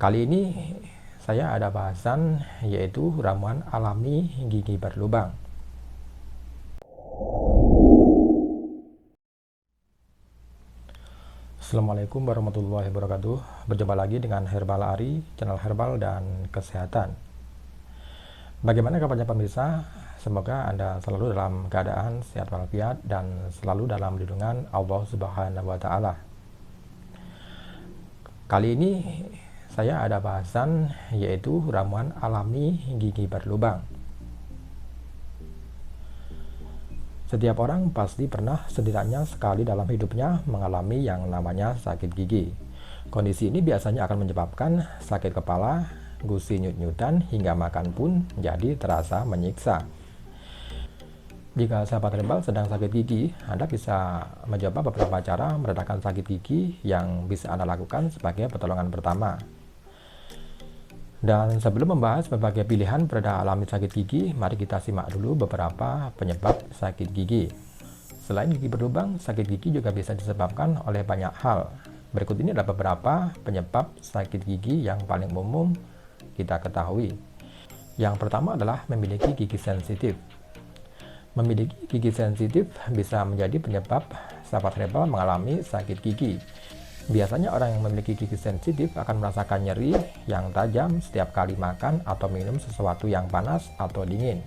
Kali ini saya ada bahasan yaitu ramuan alami gigi berlubang. Assalamualaikum warahmatullahi wabarakatuh. Berjumpa lagi dengan Herbal Ari, channel herbal dan kesehatan. Bagaimana kabarnya pemirsa? Semoga Anda selalu dalam keadaan sehat walafiat dan selalu dalam lindungan Allah Subhanahu wa taala. Kali ini saya ada bahasan yaitu ramuan alami gigi berlubang. Setiap orang pasti pernah setidaknya sekali dalam hidupnya mengalami yang namanya sakit gigi. Kondisi ini biasanya akan menyebabkan sakit kepala, gusi nyut-nyutan, hingga makan pun jadi terasa menyiksa. Jika sahabat herbal sedang sakit gigi, Anda bisa mencoba beberapa cara meredakan sakit gigi yang bisa Anda lakukan sebagai pertolongan pertama. Dan sebelum membahas berbagai pilihan pereda alami sakit gigi, mari kita simak dulu beberapa penyebab sakit gigi. Selain gigi berlubang, sakit gigi juga bisa disebabkan oleh banyak hal. Berikut ini adalah beberapa penyebab sakit gigi yang paling umum kita ketahui. Yang pertama adalah memiliki gigi sensitif. Memiliki gigi sensitif bisa menjadi penyebab sahabat herbal mengalami sakit gigi. Biasanya orang yang memiliki gigi sensitif akan merasakan nyeri yang tajam setiap kali makan atau minum sesuatu yang panas atau dingin.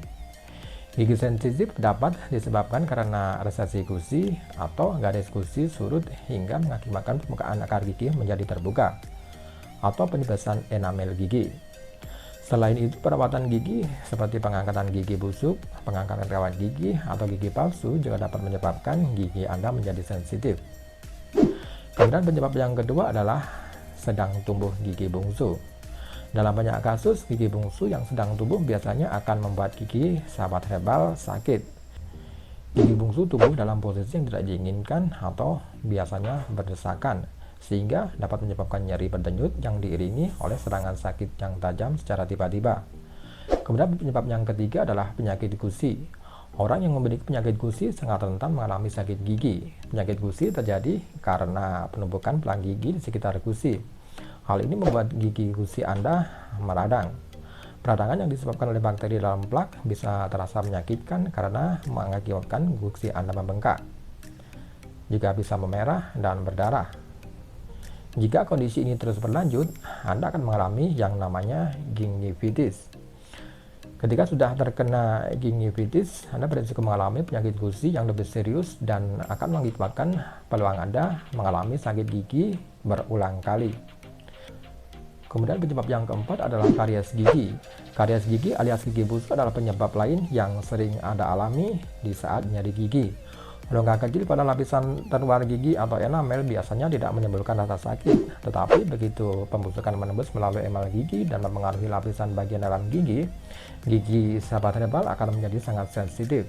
Gigi sensitif dapat disebabkan karena resesi gusi atau garis gusi surut hingga mengakibatkan permukaan akar gigi menjadi terbuka atau penipisan enamel gigi. Selain itu, perawatan gigi seperti pengangkatan gigi busuk, pengangkatan kawat gigi, atau gigi palsu juga dapat menyebabkan gigi Anda menjadi sensitif. Kemudian penyebab yang kedua adalah sedang tumbuh gigi bungsu. Dalam banyak kasus, gigi bungsu yang sedang tumbuh biasanya akan membuat gigi sahabat herbal sakit. Gigi bungsu tumbuh dalam posisi yang tidak diinginkan atau biasanya berdesakan, sehingga dapat menyebabkan nyeri berdenyut yang diiringi oleh serangan sakit yang tajam secara tiba-tiba. Kemudian penyebab yang ketiga adalah penyakit gusi. Orang yang memiliki penyakit gusi sangat rentan mengalami sakit gigi. Penyakit gusi terjadi karena penumpukan belang gigi di sekitar gusi. Hal ini membuat gigi gusi Anda meradang. Peradangan yang disebabkan oleh bakteri dalam plak bisa terasa menyakitkan karena mengakibatkan gusi Anda membengkak. Juga bisa memerah dan berdarah. Jika kondisi ini terus berlanjut, Anda akan mengalami yang namanya gingivitis. Ketika sudah terkena gingivitis, Anda berisiko mengalami penyakit gusi yang lebih serius dan akan mengakibatkan peluang Anda mengalami sakit gigi berulang kali. Kemudian penyebab yang keempat adalah karies gigi. Karies gigi alias gigi busuk adalah penyebab lain yang sering Anda alami di saat nyeri gigi. Rongga kecil pada lapisan terluar gigi atau enamel biasanya tidak menimbulkan rasa sakit, tetapi begitu pembusukan menembus melalui emal gigi dan mempengaruhi lapisan bagian dalam gigi, gigi sahabat herbal akan menjadi sangat sensitif.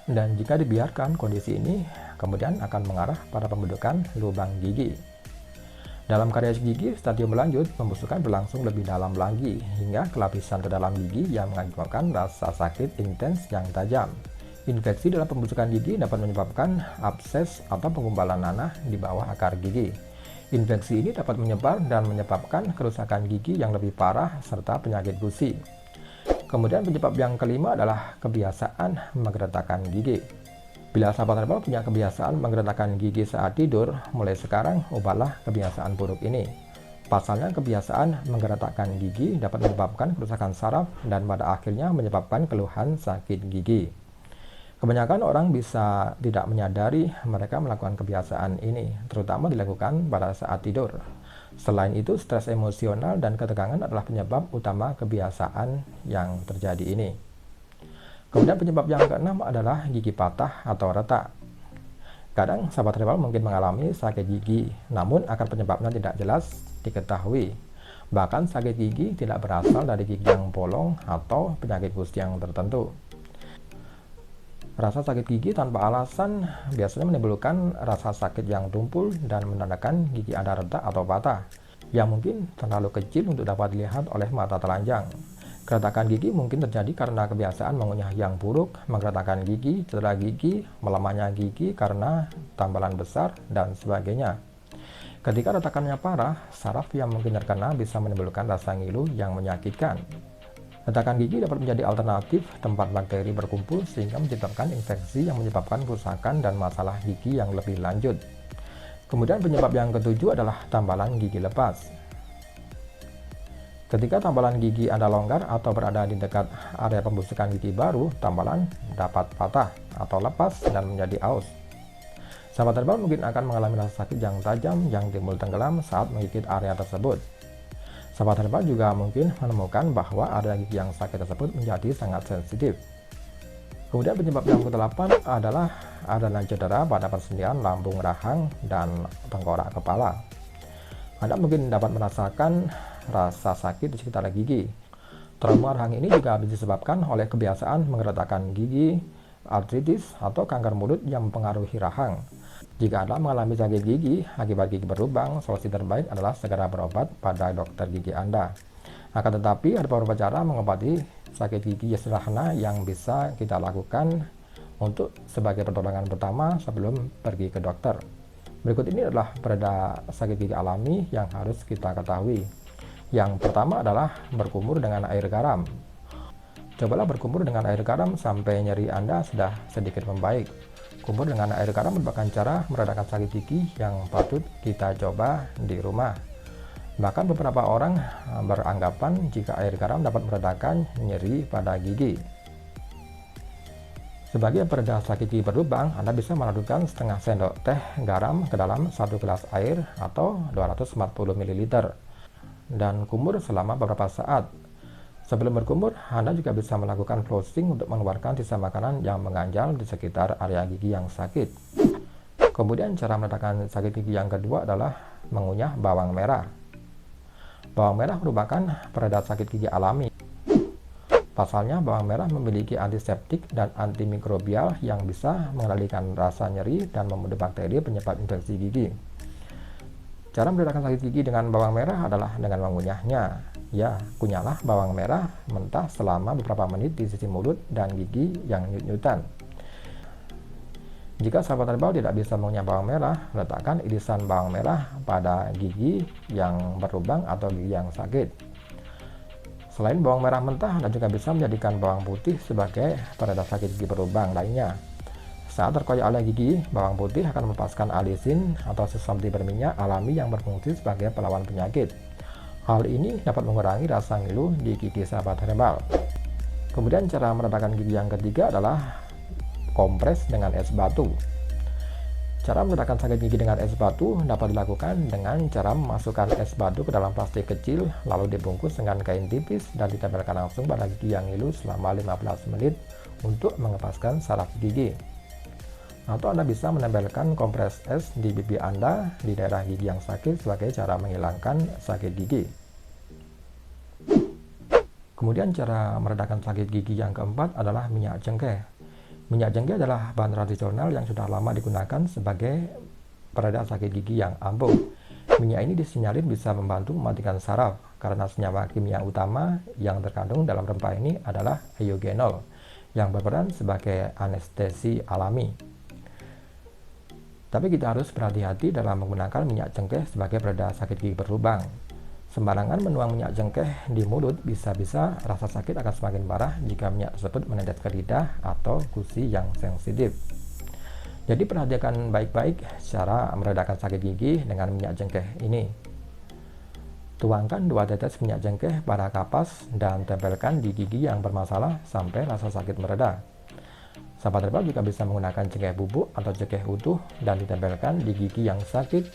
Dan jika dibiarkan, kondisi ini kemudian akan mengarah pada pembentukan lubang gigi. Dalam karies gigi, stadium lanjut, pembusukan berlangsung lebih dalam lagi, hingga ke lapisan terdalam gigi yang mengakibatkan rasa sakit intens yang tajam. Infeksi dalam pembusukan gigi dapat menyebabkan abses atau penggumpalan nanah di bawah akar gigi. Infeksi ini dapat menyebar dan menyebabkan kerusakan gigi yang lebih parah serta penyakit gusi. Kemudian penyebab yang kelima adalah kebiasaan menggeretakkan gigi. Bila sahabat herbal punya kebiasaan menggeretakkan gigi saat tidur, mulai sekarang ubahlah kebiasaan buruk ini. Pasalnya kebiasaan menggeretakkan gigi dapat menyebabkan kerusakan saraf dan pada akhirnya menyebabkan keluhan sakit gigi. Kebanyakan orang bisa tidak menyadari mereka melakukan kebiasaan ini, terutama dilakukan pada saat tidur. Selain itu, stres emosional dan ketegangan adalah penyebab utama kebiasaan yang terjadi ini. Kemudian penyebab yang keenam adalah gigi patah atau retak. Kadang sahabat herbal mungkin mengalami sakit gigi, namun akar penyebabnya tidak jelas diketahui. Bahkan sakit gigi tidak berasal dari gigi yang bolong atau penyakit gusi yang tertentu. Rasa sakit gigi tanpa alasan biasanya menimbulkan rasa sakit yang tumpul dan menandakan gigi Anda retak atau patah, yang mungkin terlalu kecil untuk dapat dilihat oleh mata telanjang. Keretakan gigi mungkin terjadi karena kebiasaan mengunyah yang buruk, menggeretakkan gigi, cedera gigi, melemahnya gigi karena tambalan besar, dan sebagainya. Ketika retakannya parah, saraf yang mungkin terkena bisa menimbulkan rasa ngilu yang menyakitkan. Retakan gigi dapat menjadi alternatif tempat bakteri berkumpul sehingga menciptakan infeksi yang menyebabkan kerusakan dan masalah gigi yang lebih lanjut. Kemudian penyebab yang ketujuh adalah tambalan gigi lepas. Ketika tambalan gigi Anda longgar atau berada di dekat area pembusukan gigi baru, tambalan dapat patah atau lepas dan menjadi aus. Sahabat herbal mungkin akan mengalami rasa sakit yang tajam yang timbul tenggelam saat menggigit area tersebut. Sahabat herbal juga mungkin menemukan bahwa area gigi yang sakit tersebut menjadi sangat sensitif. Kemudian penyebab yang ke-8 adalah adanya cedera pada persendian lambung rahang dan tengkorak kepala. Anda mungkin dapat merasakan rasa sakit di sekitar gigi. Trauma rahang ini juga bisa disebabkan oleh kebiasaan menggeretakkan gigi, artritis, atau kanker mulut yang mempengaruhi rahang. Jika Anda mengalami sakit gigi akibat gigi berlubang, solusi terbaik adalah segera berobat pada dokter gigi Anda. Akan tetapi ada beberapa cara mengobati sakit gigi sederhana yang bisa kita lakukan untuk sebagai pertolongan pertama sebelum pergi ke dokter. Berikut ini adalah pereda sakit gigi alami yang harus kita ketahui. Yang pertama adalah berkumur dengan air garam. Cobalah berkumur dengan air garam sampai nyeri Anda sudah sedikit membaik. Kumur dengan air garam merupakan cara meredakan sakit gigi yang patut kita coba di rumah. Bahkan beberapa orang beranggapan jika air garam dapat meredakan nyeri pada gigi. Sebagai pereda sakit gigi berlubang, Anda bisa melarutkan setengah sendok teh garam ke dalam 1 gelas air atau 240 ml. Dan kumur selama beberapa saat. Sebelum berkumur, Anda juga bisa melakukan flossing untuk mengeluarkan sisa makanan yang mengganjal di sekitar area gigi yang sakit. Kemudian cara meredakan sakit gigi yang kedua adalah mengunyah bawang merah. Bawang merah merupakan pereda sakit gigi alami. Pasalnya, bawang merah memiliki antiseptik dan antimikrobial yang bisa mengendalikan rasa nyeri dan membunuh bakteri penyebab infeksi gigi. Cara meredakan sakit gigi dengan bawang merah adalah dengan mengunyahnya. Ya, kunyahlah bawang merah mentah selama beberapa menit di sisi mulut dan gigi yang nyut-nyutan. Jika sahabat herbal tidak bisa mengunyah bawang merah, letakkan irisan bawang merah pada gigi yang berlubang atau gigi yang sakit. Selain bawang merah mentah, Anda juga bisa menjadikan bawang putih sebagai pereda sakit gigi berlubang lainnya. Saat terkoyak oleh gigi, bawang putih akan melepaskan alisin atau sesamti berminyak alami yang berfungsi sebagai pelawan penyakit. Hal ini dapat mengurangi rasa ngilu di gigi sahabat herbal. Kemudian cara meredakan gigi yang ketiga adalah kompres dengan es batu. Cara meredakan sakit gigi dengan es batu dapat dilakukan dengan cara memasukkan es batu ke dalam plastik kecil, lalu dibungkus dengan kain tipis dan ditempelkan langsung pada gigi yang ngilu selama 15 menit untuk mengepaskan saraf gigi. Atau Anda bisa menempelkan kompres es di pipi Anda di daerah gigi yang sakit sebagai cara menghilangkan sakit gigi. Kemudian cara meredakan sakit gigi yang keempat adalah minyak cengkeh. Minyak cengkeh adalah bahan tradisional yang sudah lama digunakan sebagai pereda sakit gigi yang ampuh. Minyak ini disinyalir bisa membantu mematikan saraf karena senyawa kimia utama yang terkandung dalam rempah ini adalah eugenol yang berperan sebagai anestesi alami. Tapi kita harus berhati-hati dalam menggunakan minyak cengkeh sebagai pereda sakit gigi berlubang. Sembarangan menuang minyak cengkeh di mulut bisa-bisa rasa sakit akan semakin parah jika minyak tersebut menetes ke lidah atau gusi yang sensitif. Jadi perhatikan baik-baik cara meredakan sakit gigi dengan minyak cengkeh ini. Tuangkan 2 tetes minyak cengkeh pada kapas dan tempelkan di gigi yang bermasalah sampai rasa sakit mereda. Sahabat herbal juga bisa menggunakan cengkeh bubuk atau cengkeh utuh dan ditempelkan di gigi yang sakit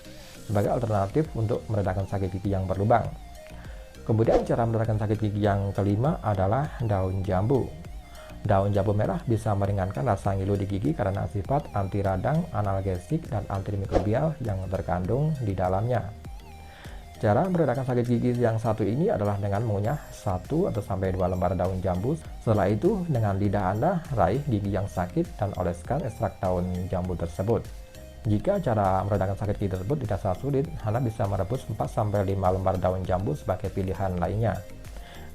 sebagai alternatif untuk meredakan sakit gigi yang berlubang. Kemudian cara meredakan sakit gigi yang kelima adalah daun jambu. Daun jambu merah bisa meringankan rasa ngilu di gigi karena sifat anti radang, analgesik, dan antimikrobial yang terkandung di dalamnya. Cara meredakan sakit gigi yang satu ini adalah dengan mengunyah 1 atau sampai 2 lembar daun jambu. Setelah itu, dengan lidah Anda, raih gigi yang sakit dan oleskan ekstrak daun jambu tersebut. Jika cara meredakan sakit gigi tersebut tidak sangat sulit, Anda bisa merebus 4-5 lembar daun jambu sebagai pilihan lainnya.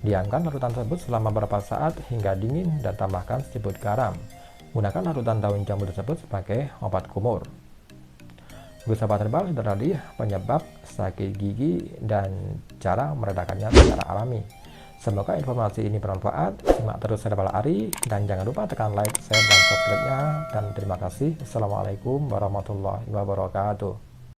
Diamkan larutan tersebut selama beberapa saat hingga dingin dan tambahkan sedikit garam. Gunakan larutan daun jambu tersebut sebagai obat kumur. Gusapa tebal itu tadi penyebab sakit gigi dan cara meredakannya secara alami. Semoga informasi ini bermanfaat. Simak terus Herbal Ari dan jangan lupa tekan like, share, dan subscribe-nya. Dan terima kasih. Assalamualaikum warahmatullahi wabarakatuh.